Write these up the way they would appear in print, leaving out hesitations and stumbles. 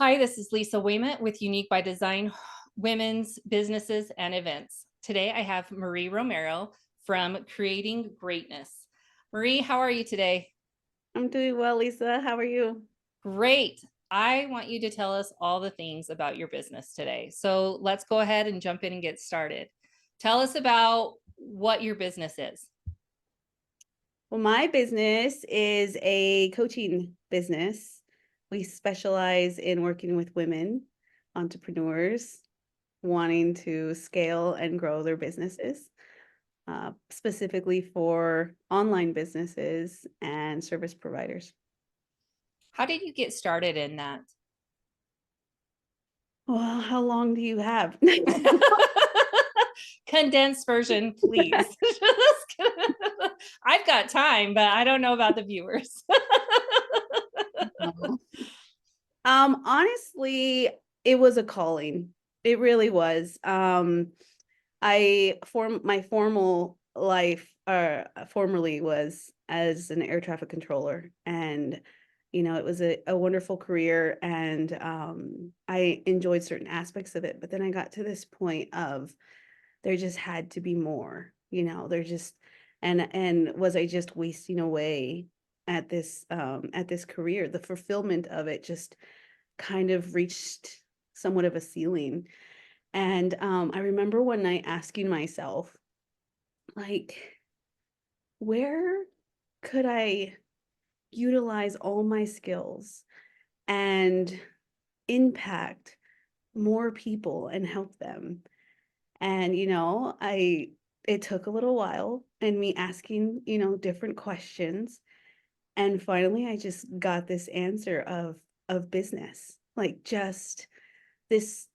Hi, this is Lisa Wayment with Unique by Design Women's Businesses and Events. Today I have Marie Romero from Creating Greatness. Marie, how are you today? I'm doing well, Lisa. How are you? Great. I want you to tell us all the things about your business today. So let's go ahead and jump in and get started. Tell us about what your business is. Well, my business is a coaching business. We specialize in working with women entrepreneurs wanting to scale and grow their businesses, specifically for online businesses and service providers. How did you get started in that? Well, how long do you have? Condensed version, please. I've got time, but I don't know about the viewers. Honestly, it was a calling. It really was. My formal life formerly was as an air traffic controller, and it was a wonderful career, and I enjoyed certain aspects of it, but then I got to this point of there just had to be more, there just and was I just wasting away at this career. The fulfillment of it just kind of reached somewhat of a ceiling. And I remember one night asking myself, like, where could I utilize all my skills and impact more people and help them? And, it took a little while and me asking, different questions. And finally, I just got this answer of business, like just this.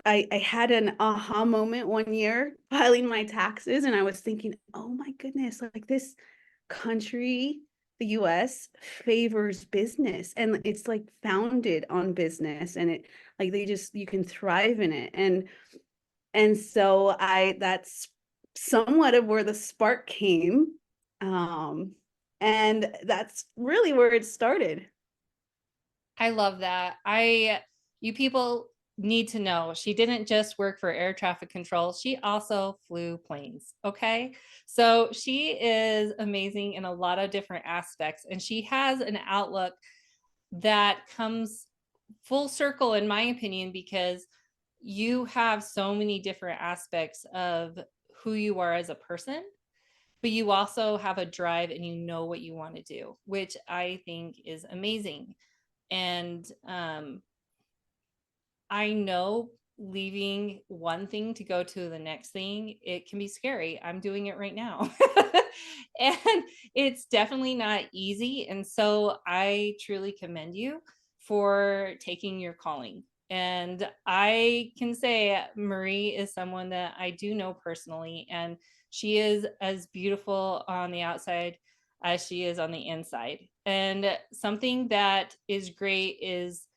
I had an aha moment one year filing my taxes, and I was thinking, oh my goodness, like this country, the US, favors business, and it's like founded on business, and it like you can thrive in it. And so that's somewhat of where the spark came. Um, and that's really where it started. I love that. You people need to know she didn't just work for air traffic control, she also flew planes. Okay. So she is amazing in a lot of different aspects, and she has an outlook that comes full circle, in my opinion, because you have so many different aspects of who you are as a person, but you also have a drive and you know what you want to do, which I think is amazing. And I know leaving one thing to go to the next thing, it can be scary. I'm doing it right now. And it's definitely not easy. And so I truly commend you for taking your calling. And I can say Marie is someone that I do know personally, and she is as beautiful on the outside as she is on the inside. And something that is great is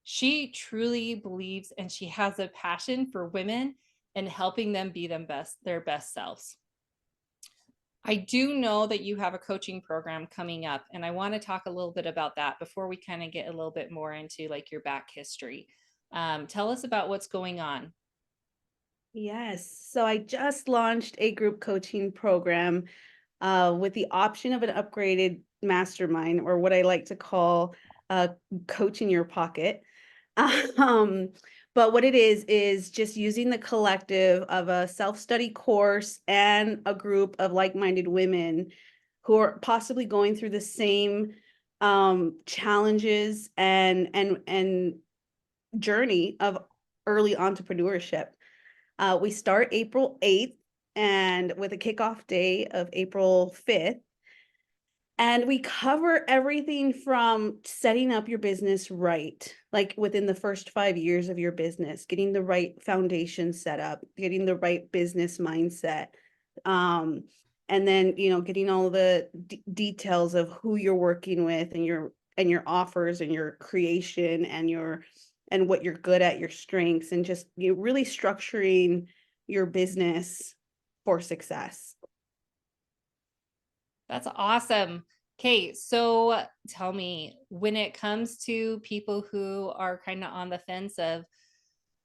she truly believes and she has a passion for women and helping them be their best selves. I do know that you have a coaching program coming up, and I want to talk a little bit about that before we kind of get a little bit more into like your back history. Tell us about what's going on. Yes. So I just launched a group coaching program with the option of an upgraded mastermind, or what I like to call coach in your pocket. Um, but what it is just using the collective of a self-study course and a group of like-minded women who are possibly going through the same challenges and journey of early entrepreneurship. We start April 8th and with a kickoff day of April 5th. And we cover everything from setting up your business right, like within the first 5 years of your business, getting the right foundation set up, getting the right business mindset. Um, and then, getting all the details of who you're working with and your offers and your creation and what you're good at, your strengths, and just really structuring your business for success. That's awesome. Okay, so tell me, when it comes to people who are kind of on the fence of,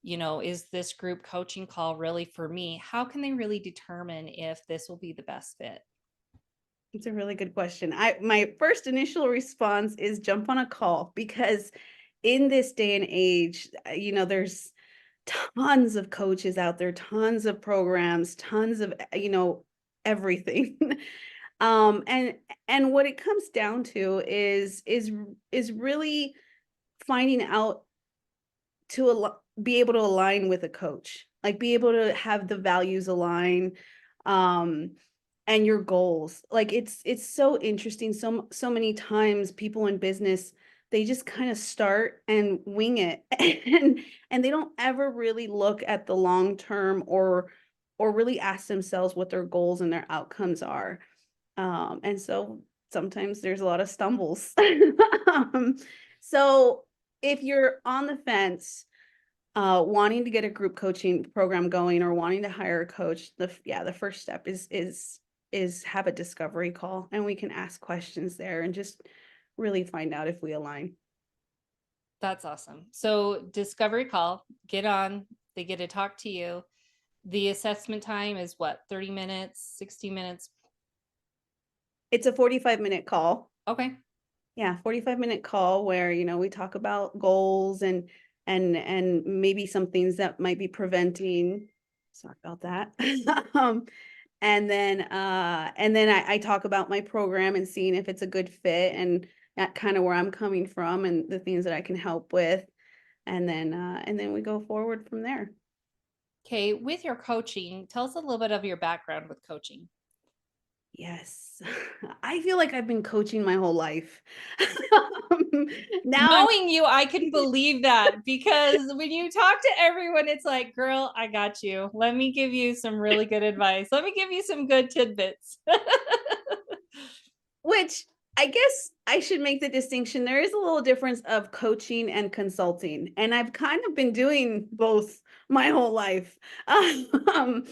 is this group coaching call really for me? How can they really determine if this will be the best fit? It's a really good question. My first initial response is jump on a call because in this day and age, there's tons of coaches out there, tons of programs, tons of, everything. And what it comes down to is really finding out be able to align with a coach, like be able to have the values align, um, and your goals. Like it's so interesting. So many times people in business, they just kind of start and wing it and they don't ever really look at the long term or really ask themselves what their goals and their outcomes are. And so sometimes there's a lot of stumbles. um, so if you're on the fence, wanting to get a group coaching program going or wanting to hire a coach, the first step is have a discovery call and we can ask questions there and just really find out if we align. That's awesome. So, discovery call, get on, they get to talk to you. The assessment time is what, 30 minutes, 60 minutes? It's a 45-minute call. Okay. Yeah, 45-minute call where, we talk about goals and maybe some things that might be preventing. Sorry about that. um, and then I talk about my program and seeing if it's a good fit and that kind of where I'm coming from and the things that I can help with. And then we go forward from there. Okay. With your coaching, tell us a little bit of your background with coaching. Yes. I feel like I've been coaching my whole life. Now I'm Knowing you, I can believe that because when you talk to everyone, it's like, girl, I got you. Let me give you some really good advice. Let me give you some good tidbits. Which I guess I should make the distinction. There is a little difference of coaching and consulting, and I've kind of been doing both my whole life. Um,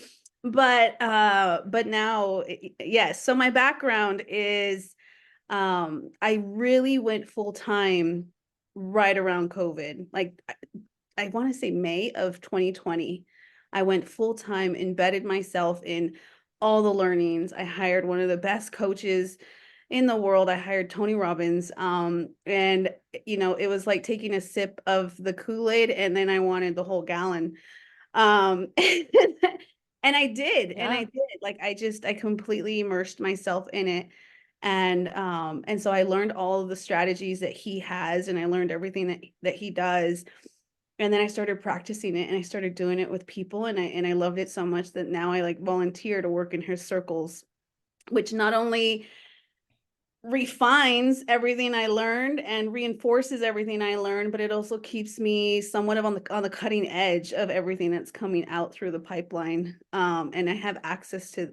but now, yes. So my background is, I really went full time right around COVID. Like I want to say May of 2020. I went full time, embedded myself in all the learnings. I hired one of the best coaches in the world. I hired Tony Robbins. And it was like taking a sip of the Kool-Aid and then I wanted the whole gallon. And Yeah. I did. Like I completely immersed myself in it. And so I learned all of the strategies that he has and I learned everything that he does. And then I started practicing it and I started doing it with people and I loved it so much that now I like volunteer to work in his circles, which not only refines everything I learned and reinforces everything I learned, but it also keeps me somewhat of on the cutting edge of everything that's coming out through the pipeline. And I have access to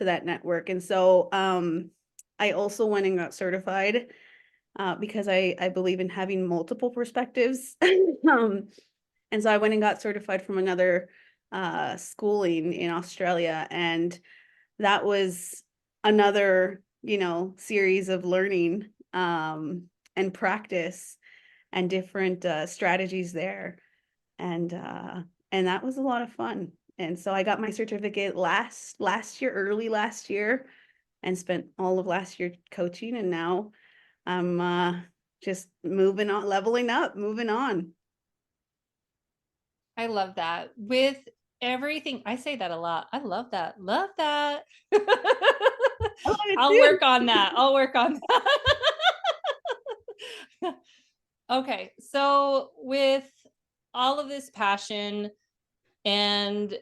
that network. And so I also went and got certified because I believe in having multiple perspectives. um, and so I went and got certified from another schooling in Australia, and that was another, series of learning and practice and different strategies there. And and that was a lot of fun. And so I got my certificate last year, early last year, and spent all of last year coaching. And now I'm just moving on, leveling up, moving on. I love that. With everything, I say that a lot. I love that. Love that. I love it I'll too. work on that. I'll work on that. Okay. So, with all of this passion and,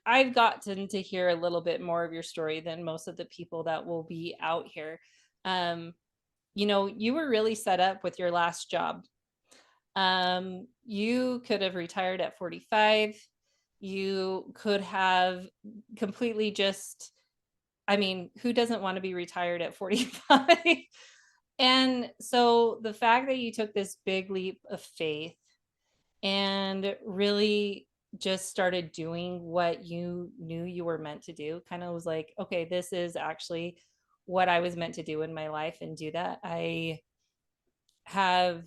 I've gotten to hear a little bit more of your story than most of the people that will be out here. Um, you were really set up with your last job. You could have retired at 45. You could have completely just, I mean, who doesn't want to be retired at 45? And so the fact that you took this big leap of faith and really just started doing what you knew you were meant to do, kind of was like, okay, this is actually what I was meant to do in my life and do that. I have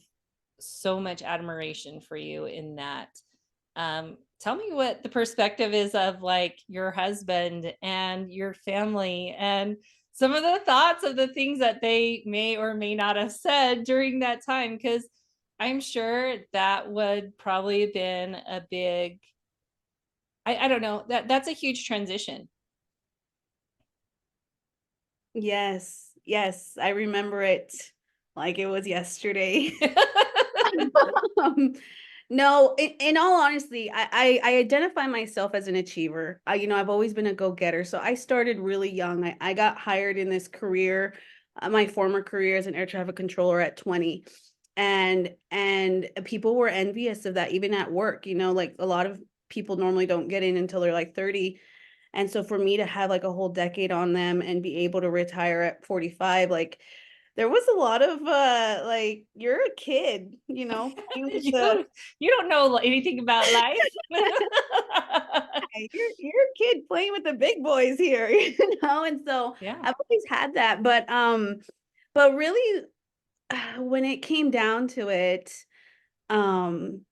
so much admiration for you in that. Tell me what the perspective is of like your husband and your family and some of the thoughts of the things that they may or may not have said during that time, because I'm sure that would probably have been a big, I don't know, that's a huge transition. Yes, yes, I remember it like it was yesterday. Um, no, in all honesty, I identify myself as an achiever. I've always been a go-getter. So I started really young. I got hired in this career, my former career as an air traffic controller at 20. And people were envious of that, even at work. Like a lot of people normally don't get in until they're like 30. And so for me to have like a whole decade on them and be able to retire at 45, like there was a lot of like, you're a kid, playing with you the you don't know anything about life. you're a kid playing with the big boys here, and so Yeah. I've always had that. But really, when it came down to it, um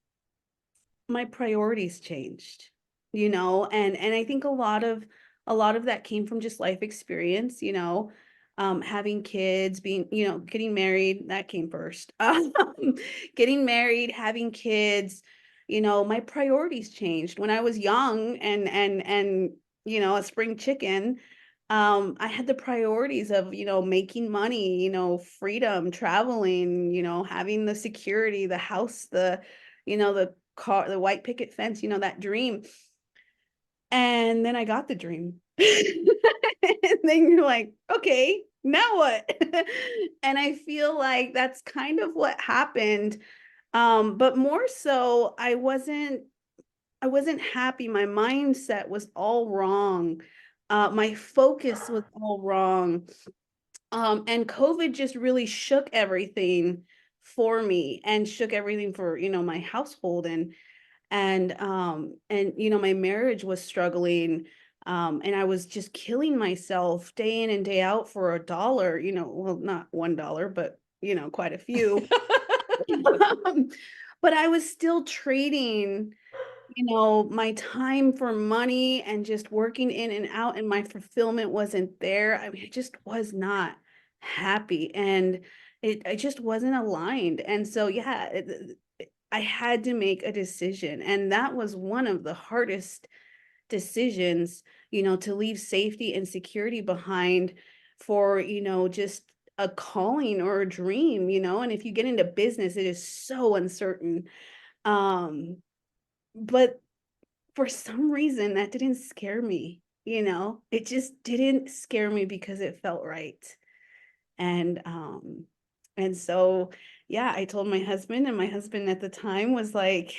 my priorities changed, and I think a lot of that came from just life experience, having kids, being, getting married, that came first. Getting married, having kids, my priorities changed when I was young and a spring chicken. I had the priorities of, making money, freedom, traveling, having the security, the house, the car, the white picket fence, that dream. And then I got the dream. And then you're like, okay, now what? And I feel like that's kind of what happened. But more so, I wasn't happy. My mindset was all wrong. My focus was all wrong. And COVID just really shook everything for me and shook everything for, my household and my marriage was struggling. And I was just killing myself day in and day out for $1, well, not $1, but quite a few. Um, but I was still trading, my time for money and just working in and out, and my fulfillment wasn't there. I mean, I just was not happy, and I just wasn't aligned. And so, yeah, I had to make a decision, and that was one of the hardest decisions, to leave safety and security behind for, just a calling or a dream, and if you get into business, it is so uncertain. Um, but for some reason, that didn't scare me, it just didn't scare me because it felt right. And and so yeah, I told my husband, and my husband at the time was like,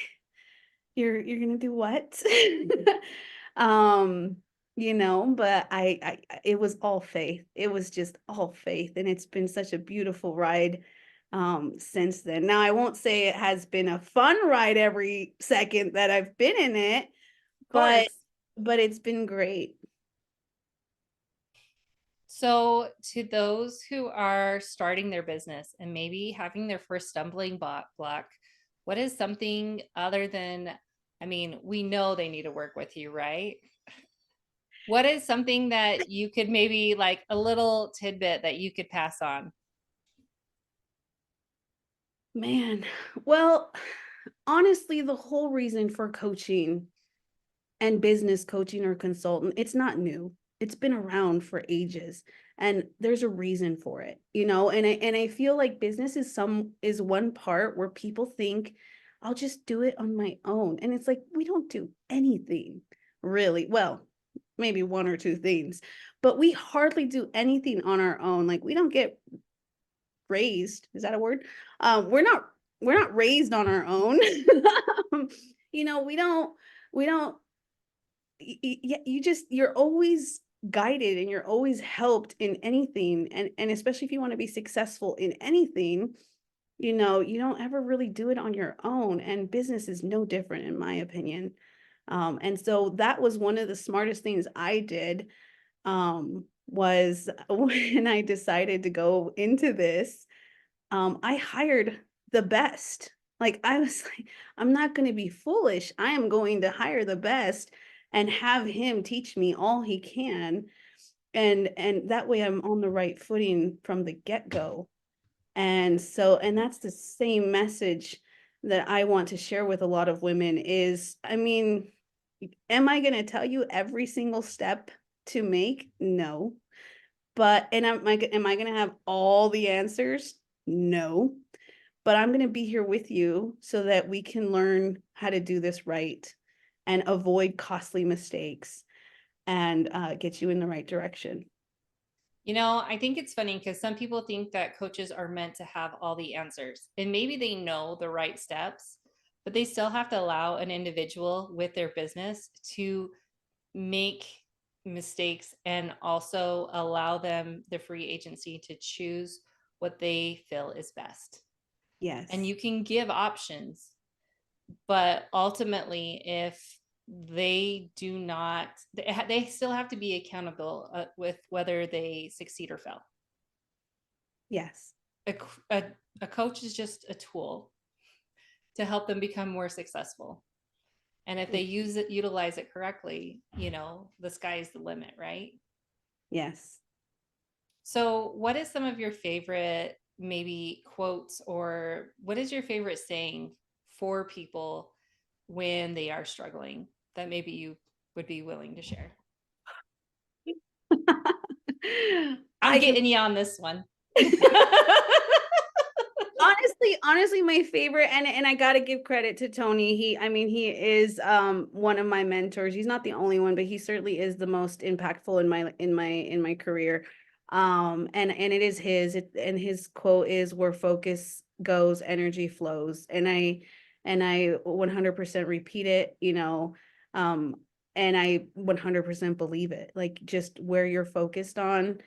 you're gonna do what? um but it was all faith. It was just all faith, and it's been such a beautiful ride since then. Now I won't say it has been a fun ride every second that I've been in it, Of but course. it's been great. So, to those who are starting their business and maybe having their first stumbling block, what is something other than, I mean, we know they need to work with you, right? What is something that you could maybe like a little tidbit that you could pass on? Man, well, honestly, the whole reason for coaching and business coaching or consultant, it's not new. It's been around for ages, and there's a reason for it, and I feel like business is one part where people think I'll just do it on my own. And it's like, we don't do anything really. Well, maybe one or two things, but we hardly do anything on our own. Like, we don't get raised. Is that a word? We're not raised on our own. Um, we don't you're always guided, and you're always helped in anything, and especially if you want to be successful in anything, you don't ever really do it on your own, and business is no different in my opinion. And so that was one of the smartest things I did. was when I decided to go into this, I hired the best. Like I was like, I'm not going to be foolish. I am going to hire the best and have him teach me all he can. And that way I'm on the right footing from the get-go. And so, and that's the same message that I want to share with a lot of women is, I mean, am I going to tell you every single step to make? No. But, and am I going to have all the answers? No. But I'm going to be here with you so that we can learn how to do this right and avoid costly mistakes and get you in the right direction. I think it's funny because some people think that coaches are meant to have all the answers, and maybe they know the right steps, but they still have to allow an individual with their business to make mistakes and also allow them the free agency to choose what they feel is best. And Yes. you can give options, but ultimately, if they do not, they still have to be accountable with whether they succeed or fail. Yes. A, a, a coach is just a tool to help them become more successful. And if they utilize it correctly, the sky is the limit, right? Yes. So, what is some of your favorite maybe quotes, or what is your favorite saying for people when they are struggling that maybe you would be willing to share? I'm I can getting you on this one. honestly my favorite, and I got to give credit to Tony. He is one of my mentors. He's not the only one, but he certainly is the most impactful in my career. And it is and his quote is, where focus goes, energy flows. And I 100% repeat it, and I 100% believe it. Like, just where you're focused on,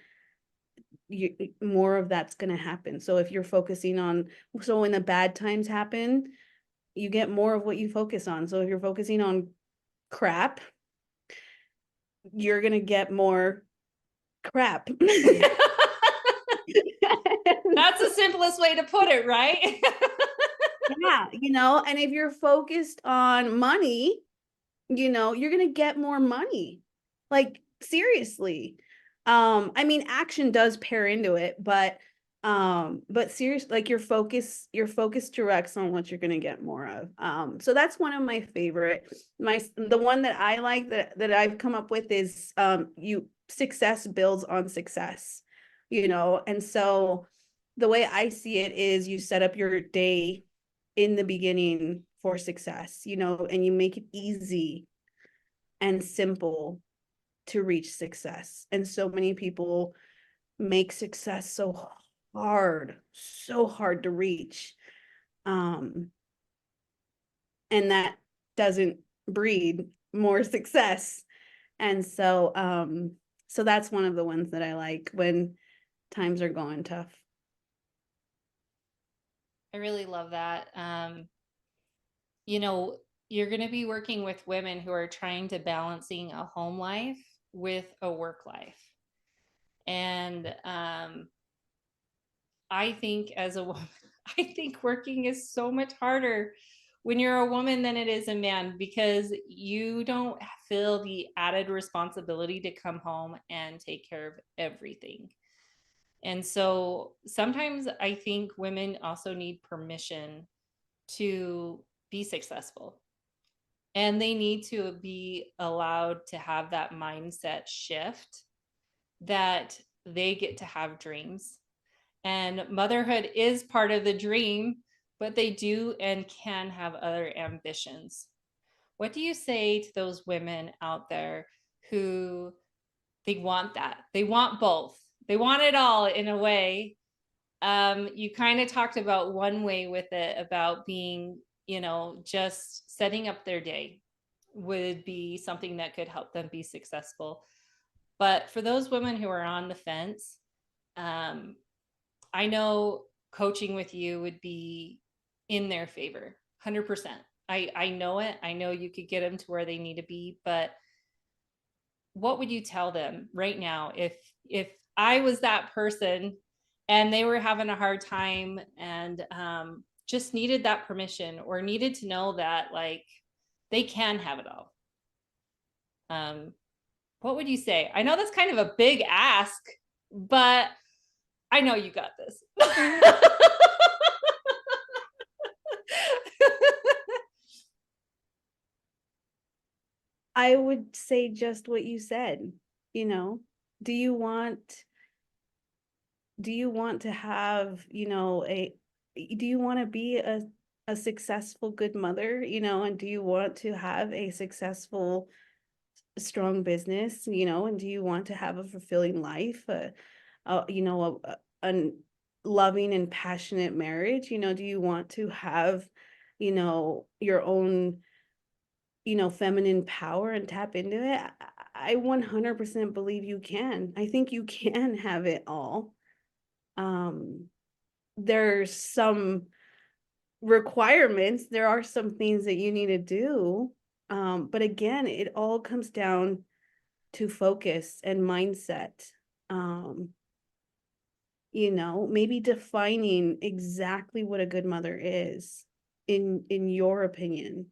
more of that's going to happen. So if you're focusing on, so when the bad times happen, you get more of what you focus on. So if you're focusing on crap, you're going to get more crap. That's the simplest way to put it, right? Yeah, and if you're focused on money, you're going to get more money. Like, seriously. Action does pair into it, but seriously, like, your focus directs on what you're going to get more of. So that's one of my favorite. The one that I like, that I've come up with is, success builds on success, and so the way I see it is, you set up your day in the beginning for success, and you make it easy and simple to reach success. And so many people make success so hard to reach. Um, and that doesn't breed more success. And so that's one of the ones that I like when times are going tough. I really love that. You know, you're going to be working with women who are trying to balancing a home life with a work life. And I think as a woman, I think working is so much harder when you're a woman than it is a man, because you don't feel the added responsibility to come home and take care of everything. And so sometimes I think women also need permission to be successful, and they need to be allowed to have that mindset shift that they get to have dreams, and motherhood is part of the dream, but they do and can have other ambitions. What do you say to those women out there who they want that? They want both. They want it all in a way. You kind of talked about one way with it, about being, just setting up their day would be something that could help them be successful. But for those women who are on the fence, um, I know coaching with you would be in their favor, 100%. I know it. I know you could get them to where they need to be, but what would you tell them right now if I was that person and they were having a hard time and just needed that permission or needed to know that like they can have it all? Um, what would you say? I know that's kind of a big ask, but I know you got this. I would say just what you said, you know, do you want do you want to have, do you want to be a successful good mother, and do you want to have a successful strong business, and do you want to have a fulfilling life, a loving and passionate marriage, do you want to have, your own, feminine power and tap into it? I 100% believe you can. I think you can have it all. Um, there's some requirements, there are some things that you need to do. But again, it all comes down to focus and mindset. Um, maybe defining exactly what a good mother is in your opinion,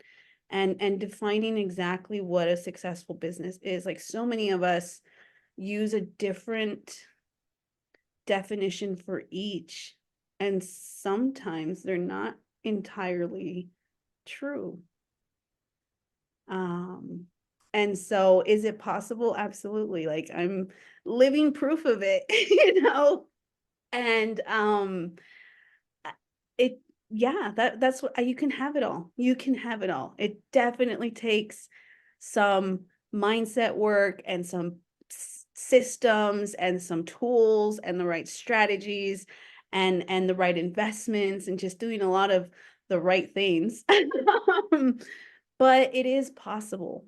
and defining exactly what a successful business is. Like, so many of us use a different definition for each, and sometimes they're not entirely true. Um, and so is it possible? Absolutely. Like, I'm living proof of it, And it yeah, that's what you can have it all. You can have it all. It definitely takes some mindset work and some systems and some tools and the right strategies and the right investments and just doing a lot of the right things. But it is possible.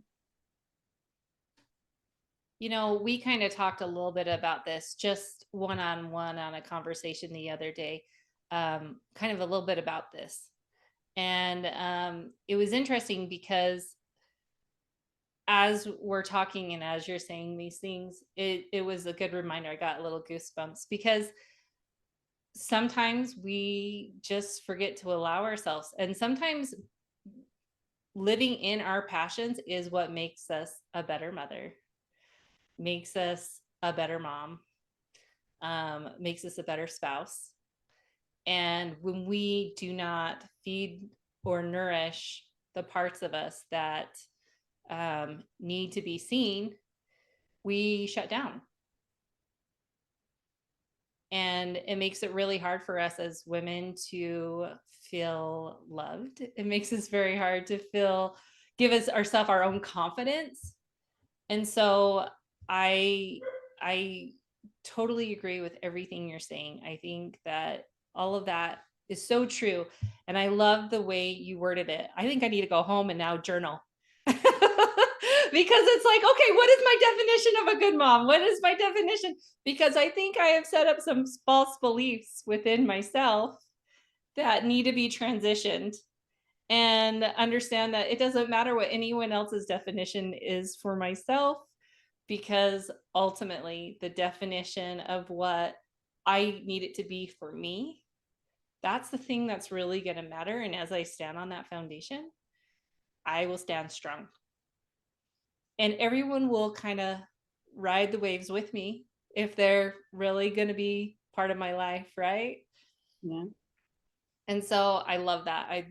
We kind of talked a little bit about this just one on one on a conversation the other day, kind of a little bit about this. And it was interesting because as we're talking and as you're saying these things, it was a good reminder. I got a little goosebumps because sometimes we just forget to allow ourselves. And sometimes living in our passions is what makes us a better mother, makes us a better mom, makes us a better spouse. And when we do not feed or nourish the parts of us that need to be seen, we shut down. And it makes it really hard for us as women to feel loved. It makes us very hard to give us ourselves our own confidence. And so I I totally agree with everything you're saying. I think that all of that is so true. And I love the way you worded it. I think I need to go home and now journal. Because it's like, okay, what is my definition of a good mom? What is my definition? Because I think I have set up some false beliefs within myself that need to be transitioned and understand that it doesn't matter what anyone else's definition is for myself, because ultimately the definition of what I need it to be for me, that's the thing that's really going to matter. And as I stand on that foundation, I will stand strong. And everyone will kind of ride the waves with me if they're really going to be part of my life, right? Yeah. And so I love that. At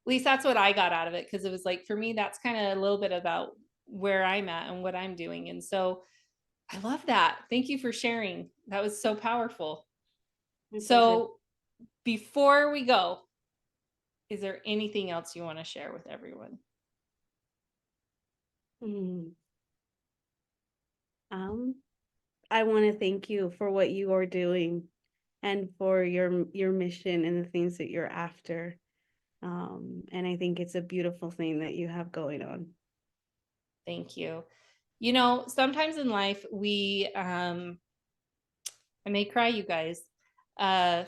least that's what I got out of it, because it was like, for me, that's kind of a little bit about where I'm at and what I'm doing. And so I love that. Thank you for sharing. That was so powerful. My pleasure. So before we go, is there anything else you want to share with everyone? Mm. Um, I want to thank you for what you are doing and for your mission and the things that you're after. And I think it's a beautiful thing that you have going on. Thank you. Sometimes in life I may cry, you guys. Uh,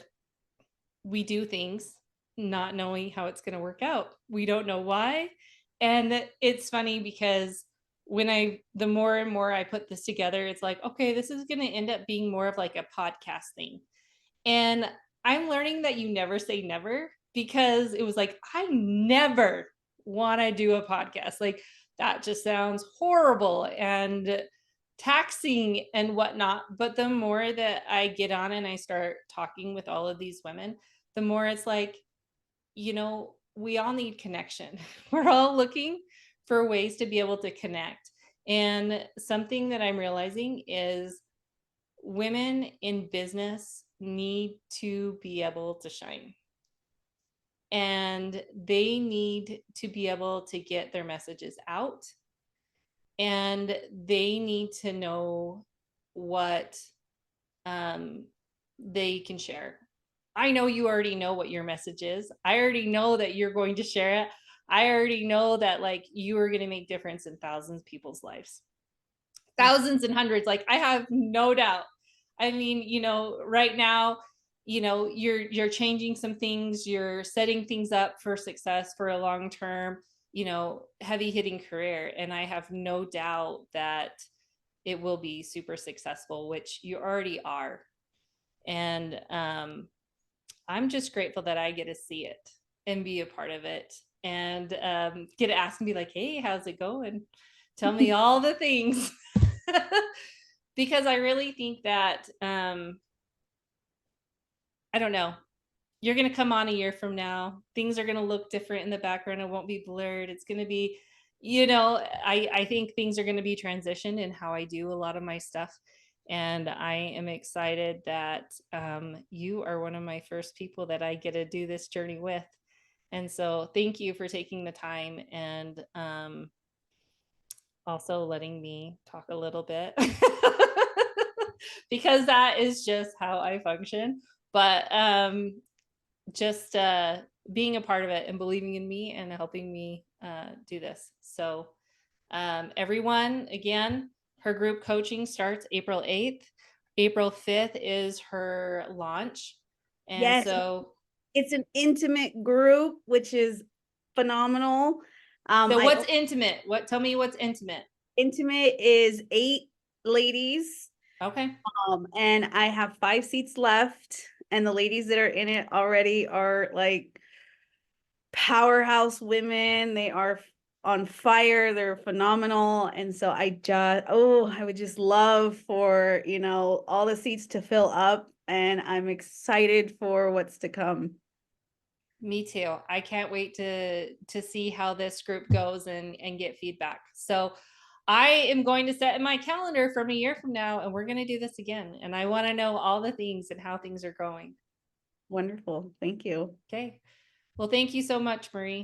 we do things not knowing how it's going to work out. We don't know why. And it's funny because the more and more I put this together, it's like, okay, this is going to end up being more of like a podcast thing. And I'm learning that you never say never, because it was like, I never want to do a podcast. Like, that just sounds horrible and taxing and whatnot. But the more that I get on and I start talking with all of these women, the more it's like, we all need connection. We're all looking for ways to be able to connect. And something that I'm realizing is women in business need to be able to shine, and they need to be able to get their messages out, and they need to know what um, they can share. I know you already know what your message is. I already know that you're going to share it. I already know that like you are going to make difference in thousands of people's lives, thousands and hundreds. Like, I have no doubt. I mean, right now, you're changing some things, you're setting things up for success for a long term, heavy hitting career, and I have no doubt that it will be super successful, which you already are. And I'm just grateful that I get to see it and be a part of it, and get to ask and be like, hey, how's it going? Tell me all the things. Because I really think that I don't know, you're going to come on a year from now, things are going to look different in the background, it won't be blurred, it's going to be, I think things are going to be transitioned in how I do a lot of my stuff. And I am excited that you are one of my first people that I get to do this journey with. And so thank you for taking the time, and also letting me talk a little bit. Because that is just how I function. But just being a part of it and believing in me and helping me do this. So, everyone, again, her group coaching starts April 8th. April 5th is her launch. And Yes, so, it's an intimate group, which is phenomenal. so I what's intimate? Tell me what's intimate. intimate is 8 ladies, Okay. and I have 5 seats left, and the ladies that are in it already are like powerhouse women. They are on fire. They're phenomenal. And so I would just love for, all the seats to fill up, and I'm excited for what's to come. Me too. I can't wait to see how this group goes and get feedback. So I am going to set in my calendar from a year from now, and we're going to do this again. And I want to know all the things and how things are going. Wonderful. Thank you. Okay. Well, thank you so much, Marie.